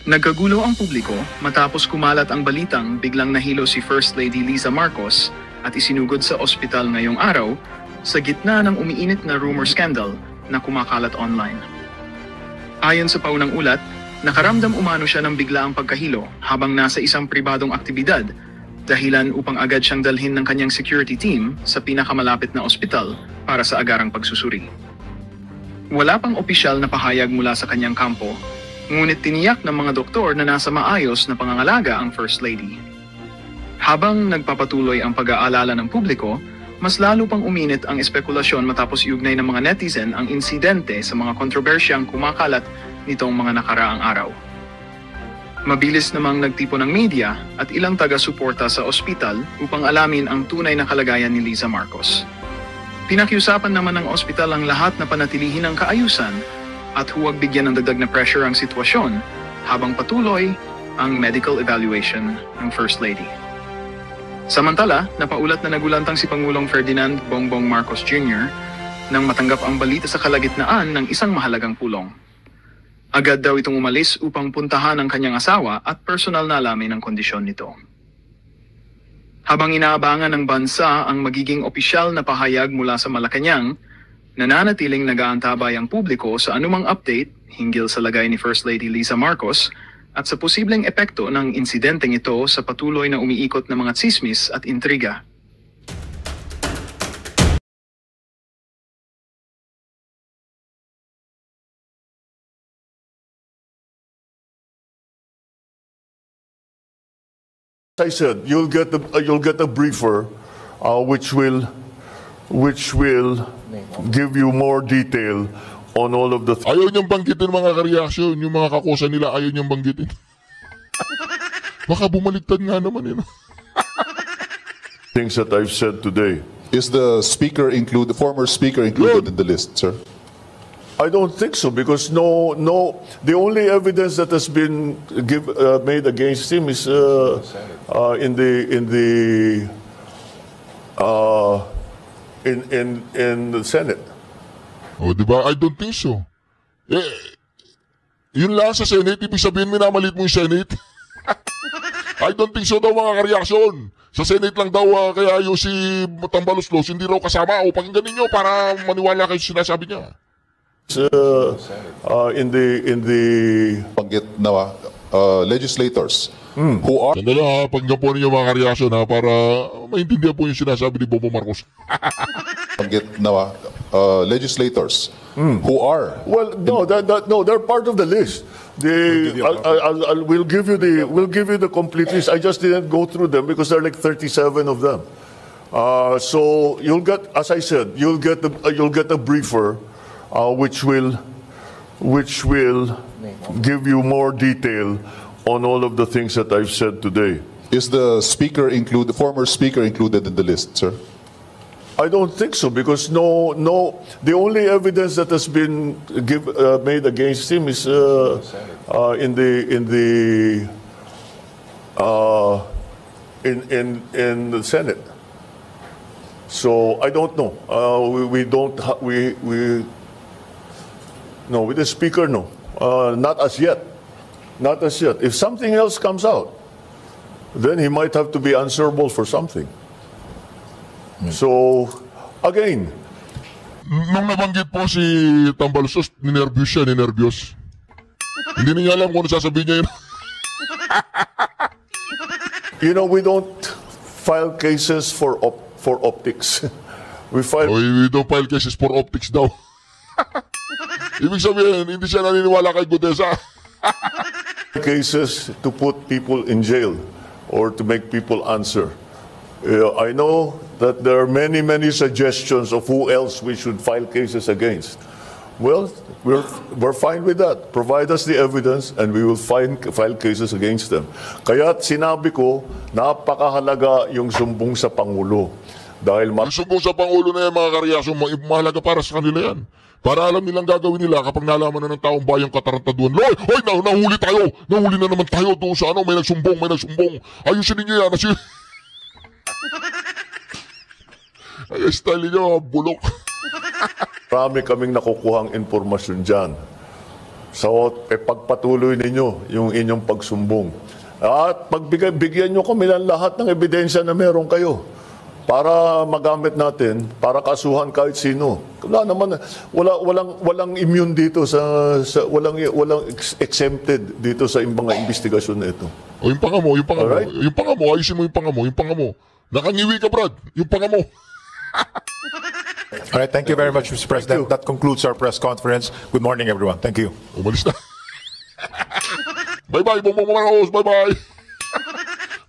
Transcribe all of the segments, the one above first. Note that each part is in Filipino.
Nagkagulo ang publiko matapos kumalat ang balitang biglang nahilo si First Lady Liza Marcos at isinugod sa ospital ngayong araw sa gitna ng umiinit na rumor scandal na kumakalat online. Ayon sa paunang ulat, nakaramdam umano siya ng biglaang pagkahilo habang nasa isang pribadong aktibidad, dahilan upang agad siyang dalhin ng kanyang security team sa pinakamalapit na ospital para sa agarang pagsusuri. Wala pang opisyal na pahayag mula sa kanyang kampo, ngunit tiniyak ng mga doktor na nasa maayos na pangangalaga ang First Lady. Habang nagpapatuloy ang pag-aalala ng publiko, mas lalo pang uminit ang espekulasyon matapos iugnay ng mga netizen ang insidente sa mga kontrobersyang kumakalat nitong mga nakaraang araw. Mabilis namang nagtipo ng media at ilang taga-suporta sa ospital upang alamin ang tunay na kalagayan ni Liza Marcos. Pinakiusapan naman ng ospital ang lahat na panatilihin ang kaayusan at huwag bigyan ng dagdag na pressure ang sitwasyon habang patuloy ang medical evaluation ng First Lady. Samantala, napaulat na nagulantang si Pangulong Ferdinand Bongbong Marcos Jr. nang matanggap ang balita sa kalagitnaan ng isang mahalagang pulong. Agad daw itong umalis upang puntahan ang kanyang asawa at personal na alamin ang kondisyon nito. Habang inaabangan ng bansa ang magiging opisyal na pahayag mula sa Malacanang, nananatiling nag-aantabay ang publiko sa anumang update hinggil sa lagay ni First Lady Liza Marcos at sa posibleng epekto ng insidenteng ito sa patuloy na umiikot na mga tsismis at intriga. As I said, you'll get a briefer, which will give you more detail on all of the Ayaw niyang banggitin mga kareaksyon, yung mga kakosa nila ayaw niyang banggitin. Baka bumaligtad nga naman yun. things that I've said today. Is the former speaker included in the list, sir? I don't think so because the only evidence that has been made against him is in the Senate. O, diba? I don't think so. Yun lang sa Senate, ibig sabihin minamalit mo yung Senate. I don't think so daw mga kareaksyon. Sa Senate lang daw, kaya yung si Tambaloslos hindi raw kasama. O, pakinggan ninyo para maniwala kayo sinasabi niya. In the Banggit na legislators who are Sandali ha, pakinggan po ninyo mga kareaksyon ha, para maintindihan po yung sinasabi ni Bongbong Marcos. banggit na legislators who are well, no, they're part of the list. We'll give you the complete list. I just didn't go through them because there are like 37 of them. So you'll get, as I said, you'll get a briefer, which will give you more detail on all of the things that I've said today. Is the former speaker included in the list, sir? I don't think so because the only evidence that has been made against him is in the Senate. So I don't know. No, with the speaker, no. Not as yet. Not as yet. If something else comes out, then he might have to be answerable for something. So, again, Nung nabanggit po si Tambaloslos, ninervyos siya, ninervyos. Hindi niya alam kung ano sasabihin niya yun. you know, we don't file cases for optics. We file We don't file cases for optics daw. Ibig sabihin, hindi siya naniniwala kay Gudesa. cases to put people in jail or to make people answer. I know that there are many suggestions of who else we should file cases against. Well, we're fine with that. Provide us the evidence and we will file cases against them. Kaya sinabi ko, napakahalaga yung sumbong sa Pangulo. Dahil Yung sumbong sa Pangulo na yan, mga kareaksyon, mahalaga para sa kanila yan. Para alam nilang gagawin nila kapag nalaman na ng taong bayang katarantaduan. Hoy, nahuli tayo! Nahuli na naman tayo doon sa may nagsumbong. Ayusin ninyo yan. Ay, style niyo, bulok. marami kaming nakukuhang informasyon dyan. So, pagpatuloy ninyo yung inyong pagsumbong. At bigyan nyo kami ng lahat ng ebidensya na meron kayo para magamit natin, para kasuhan kahit sino. Wala naman, walang immune dito walang exempted dito sa mga investigasyon na ito. O yung panga mo, Alright. yung panga mo, ayusin mo yung panga mo. Nakangiwi ka, Brad, yung panga mo. All right, thank you very much, Mr. President. That concludes our press conference. Good morning, everyone. Thank you. Umalis na. Bye-bye, Bongbong Marcos. Bye-bye.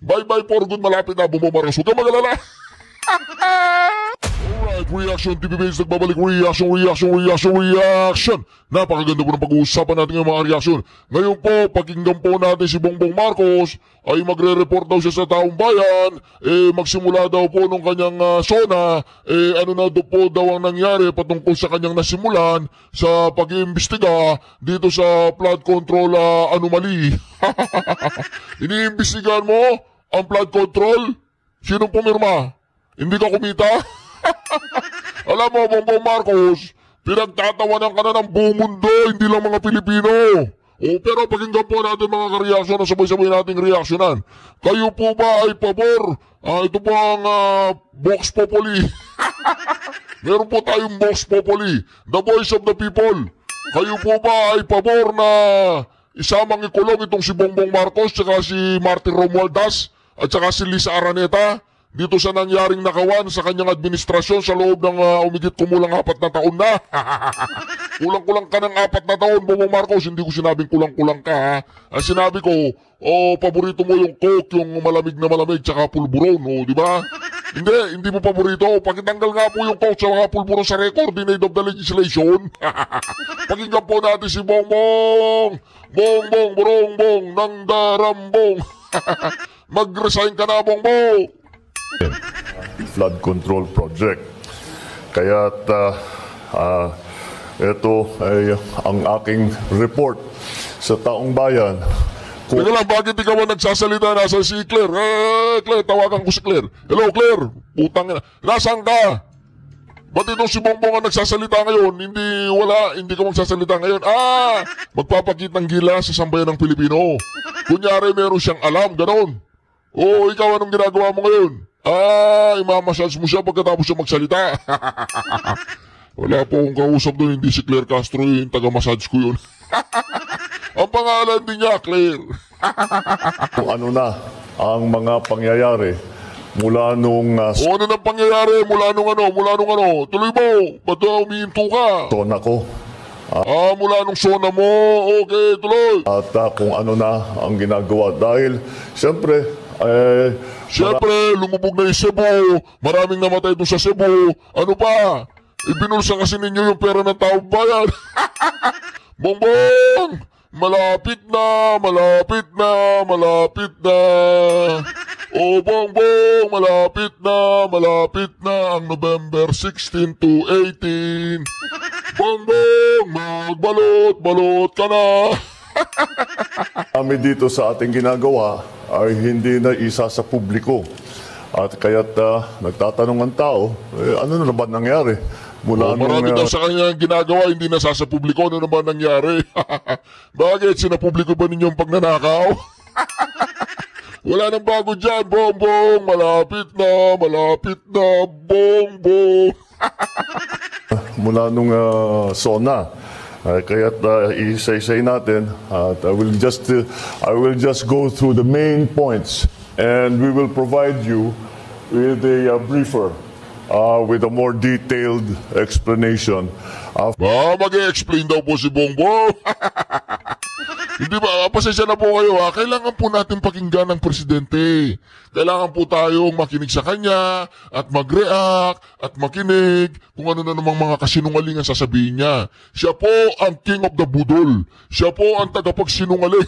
Bye-bye for good. Malapit na, Bongbong Marcos. Huwag kang mag-alala. Alright, Reaction TV Base, nagbabalik. Reaction. Napakaganda po ng pag-uusapan natin ng mga reaction. Ngayon po, pakinggan po natin si Bongbong Marcos ay magre-report daw siya sa taong bayan. Magsimula daw po nung kanyang SONA. Ano na po daw ang nangyari patungkol sa kanyang nasimulan sa pag-iimbestiga dito sa flood control anomaly. Iniimbestigahan mo ang flood control? Sinong pumirma? Hindi ka kumita? Alam mo, Bongbong Marcos, pinagtatawanan ka na ng buong mundo, hindi lang mga Pilipino. Pero pakinggan po natin mga ka-reaction na sabay-sabay nating reaksyonan. Kayo po ba ay pabor? Ito po ang Vox Populi. Meron po tayong Vox Populi, the voice of the people. Kayo po ba ay pabor na isamang ikulong itong si Bongbong Marcos tsaka si Martin Romualdez at tsaka si Lisa Araneta dito sa nangyaring nakawan sa kanyang administrasyon sa loob ng umigit kumulang 4 na taon na? Kulang-kulang ka ng 4 na taon, Bongbong Marcos. Hindi ko sinabing kulang-kulang ka, ha? Ang sinabi ko, paborito mo yung Coke, yung malamig na malamig, tsaka pulburon, di ba? Hindi mo paborito. Pakitanggal nga po yung Coke sa mga pulburon sa record, denied of the legislation. Pakinggan po natin si Bongbong. Bongbong, ng darambong. Mag-resign ka na, Bongbong. Flood control project. Kaya't ito ay ang aking report sa taong bayan. Teka lang, bakit ikaw ang nagsasalita? Nasa si Claire? Claire, tawagan ko si Claire. Hello, Claire. Putang ina. Nasaan ka? Ba't itong si Bongbong ang nagsasalita ngayon? Hindi ka magsasalita ngayon. Magpapakitang gila sa sambayan ng Pilipino. Kunyari meron siyang alam, ganon. Ikaw anong ginagawa mo ngayon? Imamassage mo siya pagkatapos siya magsalita. Wala po akong kausap doon, hindi si Claire Castro, yung taga-massage ko yun. Ang pangalan din niya, Claire. Kung ano na ang mga pangyayari mula nung Ano nang pangyayari mula nung ano? Tuloy mo, ba't umihinto ka? SONA ko. Mula nung SONA mo, okay, tuloy. At kung ano na ang ginagawa. Dahil, siyempre, Siyempre, lumubog na yung Cebu. Maraming namatay doon sa Cebu. Ano pa? Ibinulsa kasi ninyo yung pera ng taong bayan. Bongbong! Malapit na. Bongbong, malapit na ang November 16 to 18. Bongbong, magbalot ka na. kami dito sa ating ginagawa ay hindi na isa sa publiko. At kaya't nagtatanong ang tao, ano na ba nangyari? Marami daw sa kanya ginagawa, hindi nasa sa publiko. Ano naman nangyari? Bakit? Sinapubliko ba ninyong pagnanakaw? Wala nang bago dyan, Bongbong. Malapit na, Bongbong. Mula nung SONA. Kaya't isa-isay natin at I will just go through the main points and we will provide you with a briefer with a more detailed explanation. Mag-i-explain daw po si Bongbong. Hindi ba? Pasensya na po kayo, ha? Kailangan po natin pakinggan ng presidente. Kailangan po tayong makinig sa kanya at mag-react at makinig kung ano na namang mga kasinungalingan sasabihin niya. Siya po ang king of the budol. Siya po ang tagapagsinungaling.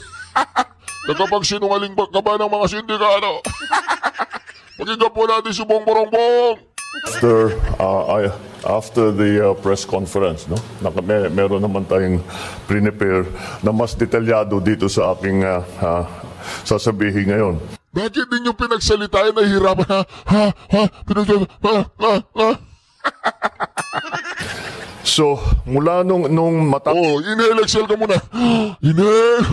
Tagapagsinungaling ka ba ng mga sindikato? Pakinggan po natin si Bongbong. After the press conference, no? Meron naman tayong prepare na mas detalyado dito sa aking sasabihin ngayon. Bakit din yung pinagsalitain na hirapan na? So, mula nung Oh, inhale, exhale ka muna. Inhale,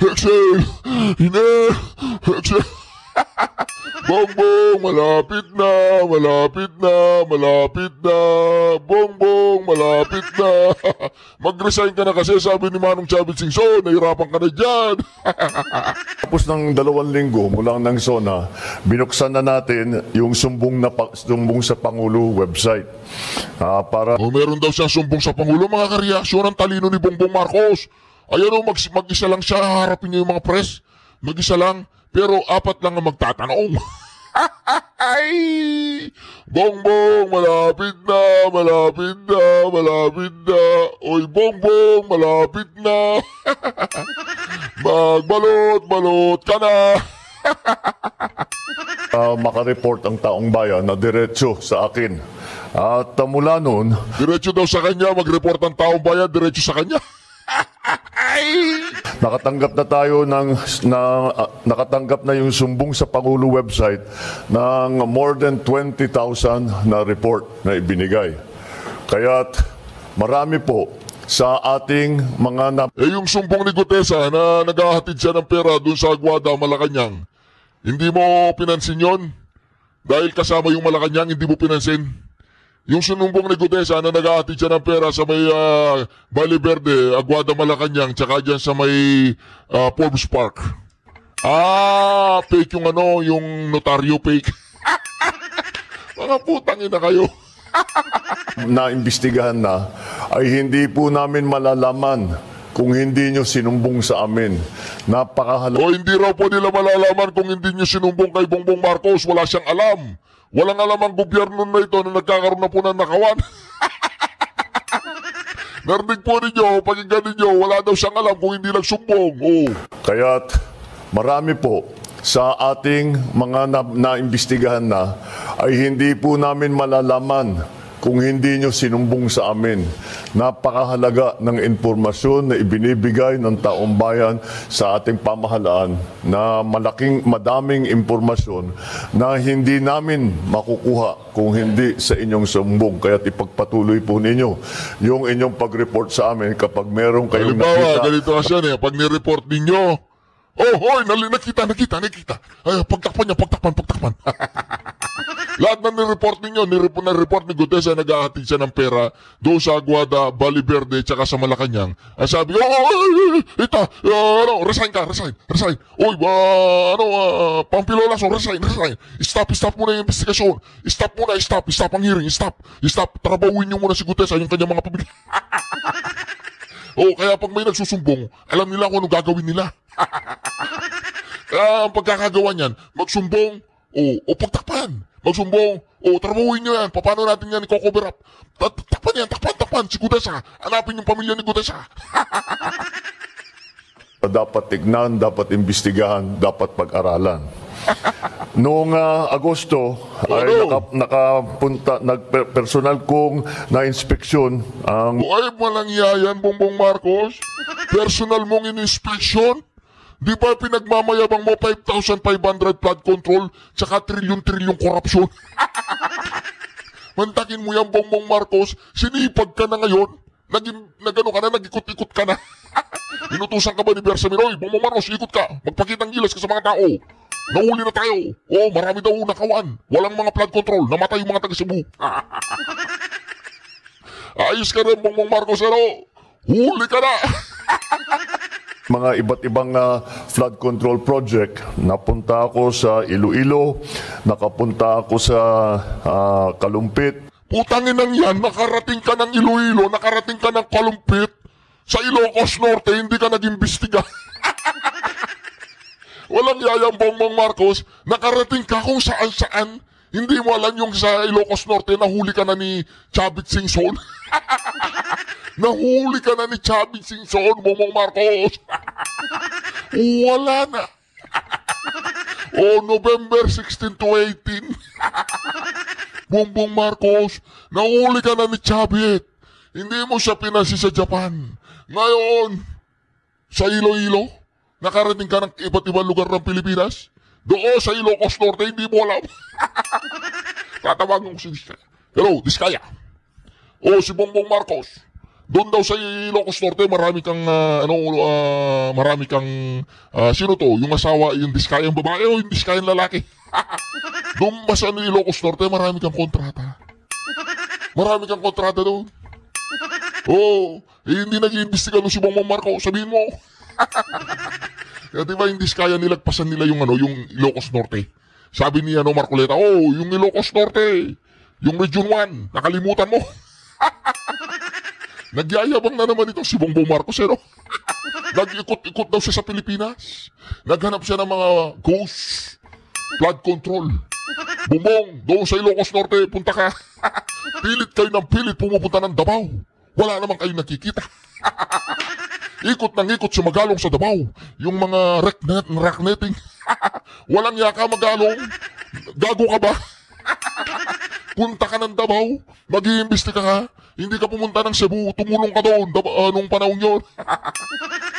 exhale, inhale, exhale. Bongbong, malapit na, malapit na, malapit na. Bongbong, malapit na. Mag-resign ka na kasi, sabi ni Manong Chavit Singson, nahirapan ka na dyan. Tapos ng 2 linggo mula ng SONA, binuksan na natin yung sumbong sa Pangulo website. Para O meron daw siyang sumbong sa Pangulo, mga kareaksyon ng talino ni Bongbong Marcos. Ayan o, mag-isa lang siya, harapin niya yung mga press. Mag-isa lang, pero 4 lang ang magtatanong. Ay! Bongbong, malapit na, malapit na, malapit na. Oy, Bongbong, malapit na. Magbalot-balot ka na. makareport ang taong bayan na diretso sa akin. At mula noon, Diretso daw sa kanya, mag-report ang taong bayan, diretso sa kanya. nakatanggap na tayo nakatanggap na yung sumbong sa Pangulo website ng more than 20,000 na report na ibinigay. Kaya't marami po sa ating mga Yung sumbong ni Gutesa na naghahatid siya ng pera dun sa Aguada, Malacanang, hindi mo pinansin yon? Dahil kasama yung Malacanang, hindi mo pinansin? Yung sunumbong ni Gutesa na naghahatid siya ng pera sa may Valle Verde, Aguada, Malacanang, tsaka dyan sa may Forbes Park. Fake yung yung notaryo fake. Mga putang ina kayo. naimbestigahan na ay hindi po namin malalaman kung hindi nyo sinumbong sa amin. Napakahalaga. O hindi raw po nila malalaman kung hindi nyo sinumbong kay Bongbong Marcos. Wala siyang alam. Walang alam ang gobyerno na ito na nagkakaroon na po ng nakawan. Narinig po ninyo, pakinggan ninyo, wala daw siyang alam kung hindi nagsumbong. Oh. Kaya't marami po sa ating mga naimbestigahan na ay hindi po namin malalaman kung hindi nyo sinumbong sa amin. Napakahalaga ng impormasyon na ibinibigay ng taong bayan sa ating pamahalaan na madaming impormasyon na hindi namin makukuha kung hindi sa inyong sumbong. Kaya ipagpatuloy po ninyo yung inyong pag-report sa amin kapag meron kayong Halimbawa, nakita. ganito kasi yan pag nireport ninyo, hoy, nakita. Ay, pagtakpan niya, pagtakpan. Lahat na nireport ninyo, na-report ni Gutesa, nag-ahatid siya ng pera doon sa Aguada, Valle Verde, tsaka sa Malacanang. Ang sabi, resign ka. Oy, Pampilolaso, resign. Stop muna yung investigasyon. Stop ang hearing, stop. Trabawin niyo muna si Gutesa, yung kanyang mga pamilya. Kaya pag may nagsusumbong, alam nila kung ano gagawin nila. Kaya ang pagkakagawa niyan, magsumbong, o pagtakpan. Magsumbong, trabawin nyo yan. Paano natin yan i-cover up? Takpan. Si Gutesa. Hanapin yung pamilya ni Gutesa. Dapat tignan, dapat imbestigahan, dapat pag-aralan. Noong Agosto ay personal kong na-inspeksyon ang Ay, walang yayan, Bongbong Marcos. Personal mong in-inspection? Di ba pinagmamayabang mo 5,500 flood control tsaka trilyon korupsyon? Mantakin mo yan, Bongbong Marcos, sinipag ka na ngayon, nag-ikot-ikot ka na. Inutusan ka ba ni Bersamin, Bongbong Marcos, ikot ka, magpakitang gilas ka sa mga tao. Nahuli na tayo. Marami daw nakawan. Walang mga flood control, namatay yung mga taga-Cebu. Ayos ka rin, Bongbong Marcos, huli ka na. mga iba't ibang flood control project. Napunta ako sa Iloilo, nakapunta ako sa Kalumpit. Putangin nang yan, nakarating ka ng Iloilo, nakarating ka ng Kalumpit, sa Ilocos Norte, hindi ka nag-imbestiga. Walang yayang, Bongbong Marcos, nakarating ka kung saan-saan, hindi mo alam yung sa Ilocos Norte, nahuli ka na ni Chavit Singson. Nahuli ka na ni Chavit Singson, Bongbong Marcos. Wala na. November 16 to 18. Bongbong Marcos, nahuli ka na ni Chavit. Hindi mo siya pinansin sa Japan. Ngayon, sa Iloilo, nakarating ka ng iba't ibang lugar ng Pilipinas. Doon sa Ilocos Norte, hindi mo alam. Tatawagan ko si Diskaya. Hello, Diskaya. O si Bongbong Marcos. Doon daw sa Ilocos Norte, marami kang, sino to? Yung asawa, yung diskayang babae o yung diskayang lalaki? Doon ba sa Ilocos Norte, marami kang kontrata. Marami kang kontrata doon. Oo, hindi nag-iimbestiga doon si Bongbong Marcos, sabihin mo. Kaya diba yung diskaya nilagpasan nila yung Ilocos Norte. Sabi niya Marcoleta, yung Ilocos Norte, yung Region 1, nakalimutan mo. Nagyayabang na naman itong si Bongbong Marcos, Nag-ikot-ikot daw siya sa Pilipinas. Naghanap siya ng mga ghost flood control. Bongbong, doon sa Ilocos Norte, punta ka. Pilit kayo ng pilit pumupunta ng Davao. Wala naman kayo nakikita. Ikot ng ikot si Magalong sa Davao. Yung mga rack netting. Walang yaka Magalong. Gago ka ba? Punta ka ng Davao, mag-iimbestiga ka. Hindi ka pumunta ng Cebu, tumulong ka doon nung panahon yun.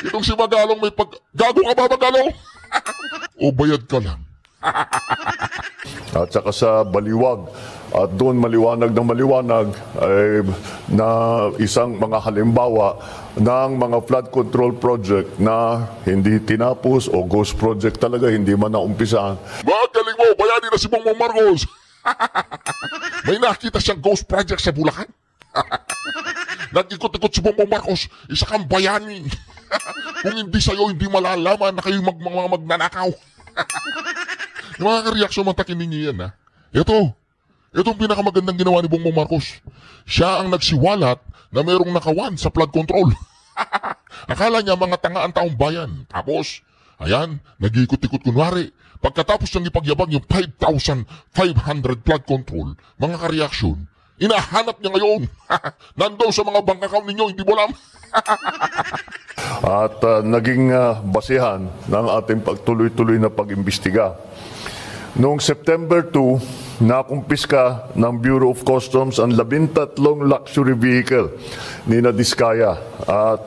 Itong si Magalong may gago ka ba, Magalong? O bayad ka lang. At saka sa Baliwag, at doon maliwanag ng maliwanag ay na isang mga halimbawa ng mga flood control project na hindi tinapos o ghost project talaga, hindi man naumpisahan. Magaling mo, bayani na si Bongbong Marcos. May nakita siyang ghost project sa Bulacan. Nag-ikot-ikot si Bongbong Marcos, isa kang bayani. Kung hindi sa'yo, hindi malalaman na kayo magnanakaw. Yung mga reaksyon matakin ninyo yan, Itong pinakamagandang ginawa ni Bongbong Marcos. Siya ang nagsiwalat na mayroong nakawan sa flood control. Akala niya mga tanga ang taong bayan. Tapos, ayan, nag-ikot-ikot kunwari. Pagkatapos niyang ipagyabang yung 5,500 flood control, mga kareaksyon, inahanap niya ngayon. Nandoon sa mga bank account ninyo, hindi mo alam. At naging basihan ng ating pagtuloy-tuloy na pag-imbestiga. Noong September 2, nakumpiska ng Bureau of Customs ang 13 luxury vehicle ni Diskaya. At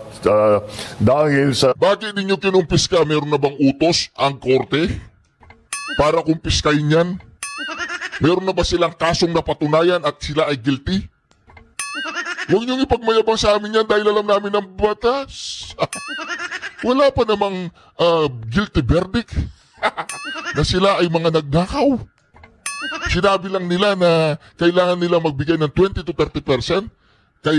dahil sa... Bakit ninyo kinumpiska? Meron na bang utos ang korte para kumpiskahin yan? Meron na ba silang kasong napatunayan at sila ay guilty? Huwag niyong ipagmayabang sa amin yan dahil alam namin ang batas. Wala pa namang guilty verdict na sila ay mga nagnakaw. Sinabi lang nila na kailangan nila magbigay ng 20 to 30% kay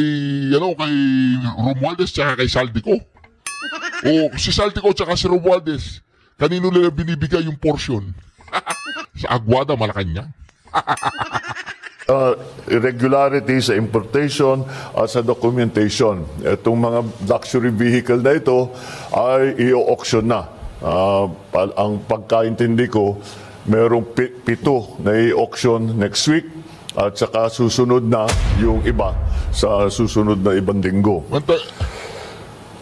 Romualdez tsaka kay Saldico. O si Saldico tsaka si Romualdez, kanino nila binibigay yung portion? Sa Aguada, Malacanang. Irregularity sa importation at sa documentation. Itong mga luxury vehicle na ito ay i-auction na. Ang pagkaintindi ko, mayroong 7 na i-auction next week at saka susunod na yung iba sa susunod na ibang linggo.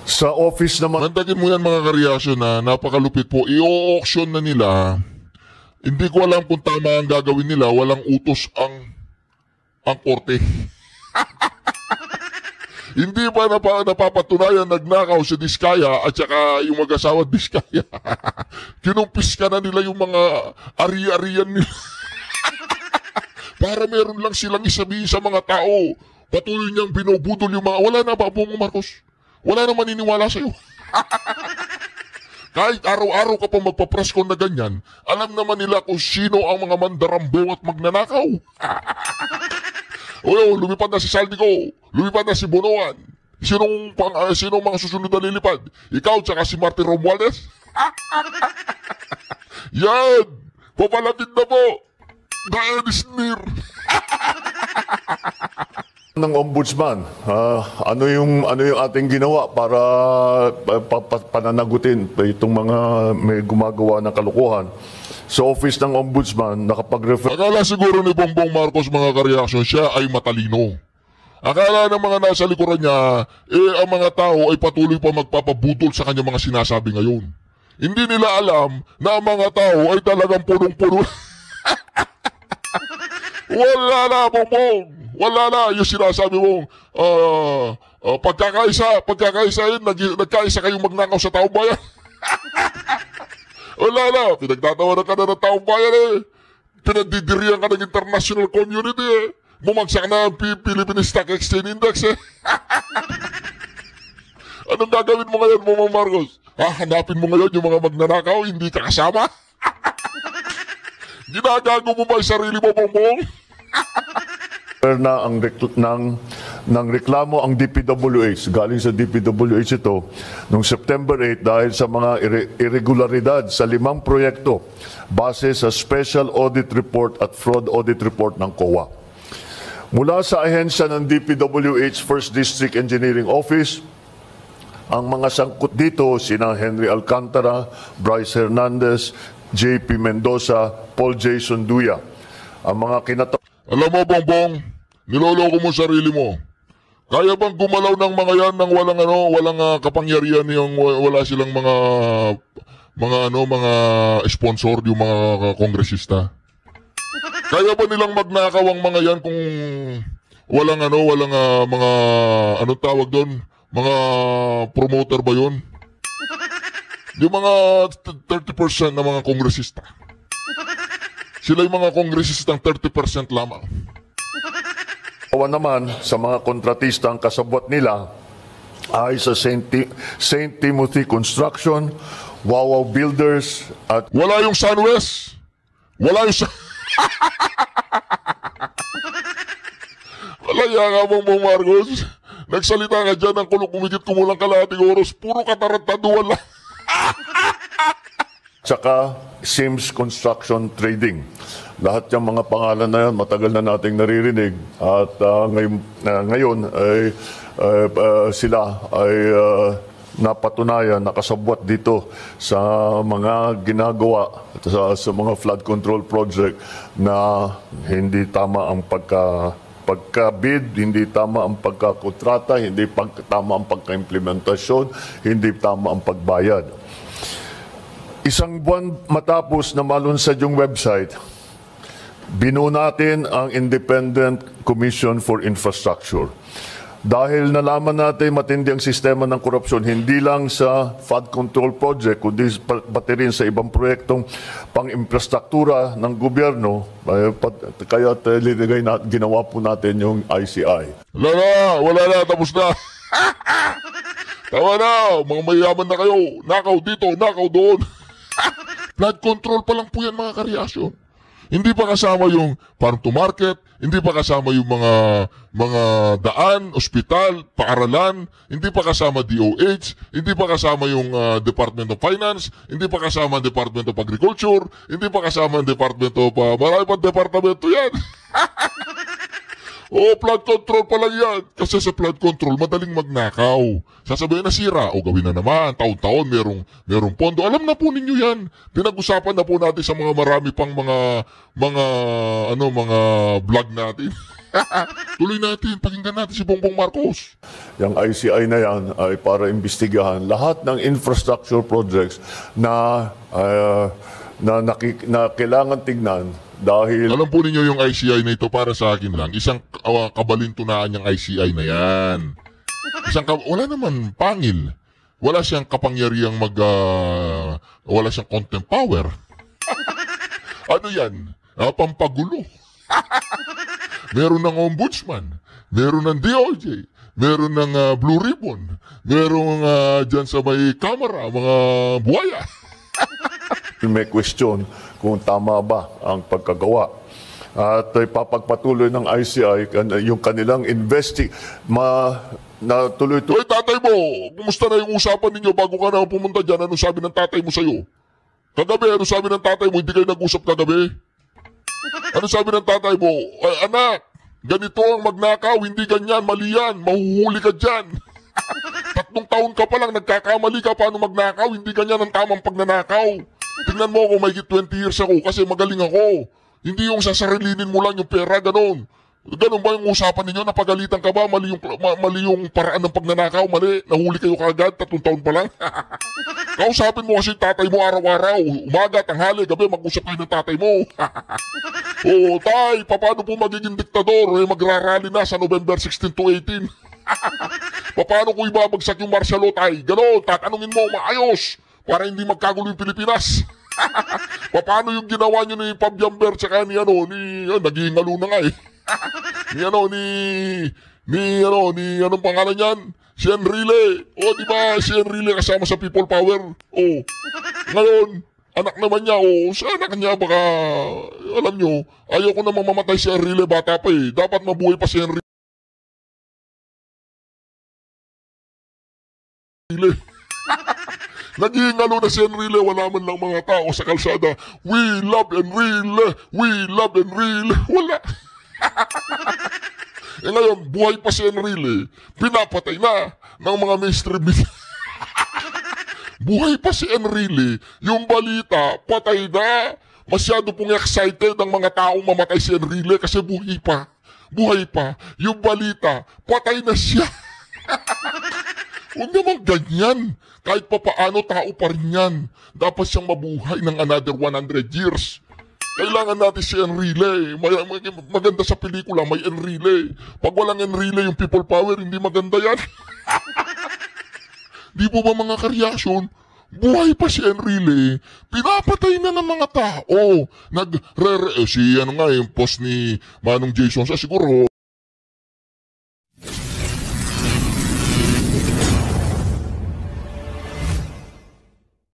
Sa office naman... Mantagin mo yan mga kareaksyon na napakalupit po. I-auction na nila. Hindi ko alam kung tama ang gagawin nila. Walang utos ang korte. Hindi pa napapatunayan nagnakaw si Diskaya at saka yung mag-asawa Diskaya. Kinumpis ka na nila yung mga ari-arian nila. Para meron lang silang isabihin sa mga tao. Patuloy niyang binubudol yung mga... Wala na ba, Bongbong Marcos? Wala na maniniwala sa'yo. Kahit araw-araw ka pa magpapreskon na ganyan, alam naman nila kung sino ang mga mandarambong at magnanakaw. Lumipad na si Saldico, lumipad na si Bonoan. Sinong mga susunod na lilipad? Ikaw tsaka si Martin Romualdez? Yan! Papalapit na po! Dahil sneer! ng ombudsman, ano yung ating ginawa para pananagutin itong mga may gumagawa ng kalokohan. Sa office ng ombudsman, nakapag-refer... Akala siguro ni Bongbong Marcos mga kareaksyon, siya ay matalino. Akala ng mga nasa likuran niya, ang mga tao ay patuloy pa magpapabutol sa kanya mga sinasabi ngayon. Hindi nila alam na ang mga tao ay talagang punong-puno. Wala na, Bongbong! Wala na, yung sinasabi mong pagkakaisa nagkaisa kayong magnakaw sa taong bayan. Wala na, pinagtatawanan ka na ng taong bayan Pinagdidiriyan ka ng international community Bumagsak na ang Philippine Stock Exchange Index eh. Anong gagawin mo ngayon, Bongbong Marcos? Hanapin mo ngayon yung mga magnanakaw, hindi ka kasama? Ginagago mo ba yung sarili mo, Bongbong? Na ng reklamo ang DPWH, galing sa DPWH ito, noong September 8 dahil sa mga irregularidad sa 5 proyekto base sa Special Audit Report at Fraud Audit Report ng COA. Mula sa ahensya ng DPWH First District Engineering Office, ang mga sangkot dito sina Henry Alcantara, Bryce Hernandez, JP Mendoza, Paul Jason Duya. Ang mga Alam mo, Bongbong, niloloko mo sarili mo. Kaya bang gumalaw ng mga yan ng walang kapangyarihan, yung wala silang mga sponsor, yung mga kongresista? Kaya ba nilang magnakaw ang mga yan kung walang mga anong tawag doon? Mga promoter ba yun? Yung mga 30% na mga kongresista. Sila yung mga kongresistang 30% lamang. naman sa mga kontratista ang kasabwat nila ay sa St. Timothy Construction, Wawaw Builders at Wala yung SunWest. Wala yung Wala nga Bongbong Marcos. Nagsalita ka dyan ng kumikit kumulang kalahating oras. Puro katarantaduan lang. saka Sims Construction Trading. Lahat yung mga pangalan na yan, matagal na nating naririnig. At ngayon ay sila ay napatunayan, nakasabwat dito sa mga ginagawa sa mga flood control project na hindi tama ang pagka-bid, hindi tama ang pagkakontrata, hindi tama ang pagka-implementasyon, hindi tama ang pagbayad. Isang buwan matapos na malunsad yung website, binuo natin ang Independent Commission for Infrastructure. Dahil nalaman natin matindi ang sistema ng korupsyon, hindi lang sa flood control project, kundi pati rin sa ibang proyektong pang-infrastruktura ng gobyerno, kaya ginawa po natin yung ICI. Wala na, tapos na. Tama na, mga mayaman na kayo. Nakaw dito, nakaw doon. Flood control pa lang po yan, mga kareasyon. Hindi pa kasama yung farm to market, hindi pa kasama yung mga daan, ospital, paaralan, hindi pa kasama DOH, hindi pa kasama yung Department of Finance, hindi pa kasama Department of Agriculture, hindi pa kasama ang Department of marami pang departamento yan. Flood control pa lang yan. Kasi sa flood control, madaling magnakaw. Sasabihin na sira, gawin na naman. Taon-taon, merong pondo. Alam na po ninyo yan. Pinag-usapan na po natin sa mga marami pang mga vlog natin. Tuloy natin, pakinggan natin si Bongbong Marcos. Yung ICI na yan ay para imbestigahan lahat ng infrastructure projects na kailangan tignan. Dahil alam po ninyo yung ICI na ito para sa akin lang. Isang kabalintunaan yung ICI na yan. Wala naman pangil. Wala siyang kapangyarihang wala siyang contempt power. Ano yan? Pampagulo. Meron ng ombudsman. Meron ng DOJ. Meron ng Blue Ribbon. Meron dyan sa may kamera, mga buhaya. may question kung tama ba ang pagkagawa. At ipapagpatuloy ng ICI yung kanilang na tuloy-tuloy. Hoy, tatay mo, kumusta na yung usapan ninyo bago ka na pumunta dyan? Anong sabi ng tatay mo sa'yo? Kagabi, anong sabi ng tatay mo? Hindi kayo nag-usap kagabi? Anong sabi ng tatay mo? Anak, ganito ang magnakaw, hindi ganyan, mali yan, mahuhuli ka dyan. 3 taon ka pa lang, nagkakamali ka paano magnakaw, hindi ganyan ang tamang pagnanakaw. Tingnan mo ako, may 20 years ako kasi magaling ako. Hindi yung sasarilinin mo lang yung pera, ganon. Ganon ba yung usapan ninyo? Napagalitan ka ba? Mali yung paraan ng pagnanakaw, mali. Nahuli kayo kagad, 3 taon pa lang. Kausapin mo kasi tatay mo araw-araw. Umaga, tanghali, gabi, mag-usap kayo ng tatay mo. Tay, paano po magiging diktador? Magrarally na sa November 16 to 18. Paano ko ibabagsak yung martial law, tay? Ganon, tatanungin mo, maayos. Para hindi magkagulo yung Pilipinas. Paano yung ginawa nyo ni Pab Jamber tsaka naging halo na nga eh. Ni anong pangalan yan? Si Enrile. O, di ba? Si Enrile kasama sa People Power. O, ngayon, anak naman niya, sa anak niya, baka, alam nyo, ayaw ko namang mamatay si Enrile, bata pa eh. Dapat mabuhay pa si Enrile. Nagingalo na si Enrile, wala man lang mga tao sa kalsada. We love Enrile, we love Enrile. Wala. Ngayon, buhay pa si Enrile, pinapatay na ng mga mainstream media. Buhay pa si Enrile, yung balita, patay na. Masyado pong excited ang mga taong mamatay si Enrile kasi buhay pa. Buhay pa. Yung balita, patay na siya. Huwag naman ganyan. Kahit pa paano, tao pa rin yan. Dapat siyang mabuhay ng another 100 years. Kailangan natin si Enrile. Maganda sa pelikula, may Enrile. Pag walang Enrile, yung people power, hindi maganda yan. Di po ba mga karyasyon? Buhay pa si Enrile. Pinapatay na ng mga tao. Si ano nga yung post ni Manong Jason, siguro